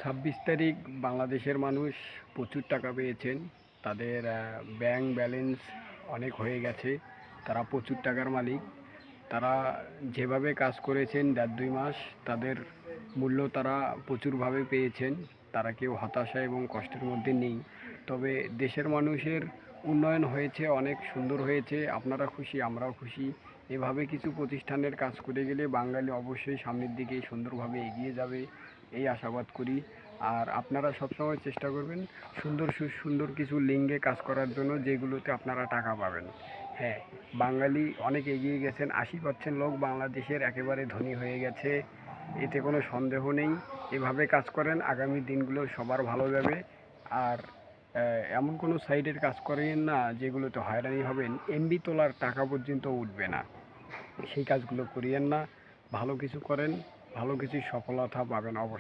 26 তারিখ বাংলাদেশের মানুষ প্রচুর টাকা পেয়েছেন। তাদের ব্যাংক ব্যালেন্স অনেক হয়ে গেছে। তারা প্রচুর টাকার মালিক। তারা যেভাবে কাজ করেছেন 1.5-2 মাস, তাদের মূল্য তারা প্রচুরভাবে পেয়েছেন। তারা কেউ হতাশা এবং কষ্টের মধ্যে নেই। তবে দেশের মানুষের উন্নয়ন হয়েছে, অনেক সুন্দর হয়েছে। আপনারা খুশি, আমরাও খুশি। এভাবে কিছু প্রতিষ্ঠানের কাজ করে গেলে বাঙালি অবশ্যই সামনের দিকে সুন্দরভাবে এগিয়ে যাবে, এই আশাবাদ করি। আর আপনারা সবসময় চেষ্টা করবেন সুন্দর সুন্দর কিছু লিঙ্কে কাজ করার জন্য, যেগুলোতে আপনারা টাকা পাবেন। হ্যাঁ, বাঙালি অনেক এগিয়ে গেছেন। 80% লোক বাংলাদেশের একেবারে ধনী হয়ে গেছে, এতে কোনো সন্দেহ নেই। এভাবে কাজ করেন, আগামী দিনগুলো সবার ভালো যাবে। আর এমন কোনো সাইডের কাজ করেন না যেগুলোতে হয়রানি হবেন, এমবি তোলার টাকা পর্যন্ত উঠবে না। সেই কাজগুলো করিয়েন না। ভালো কিছু করেন, ভালো কিছু সফলতা পাবেন অবশ্যই।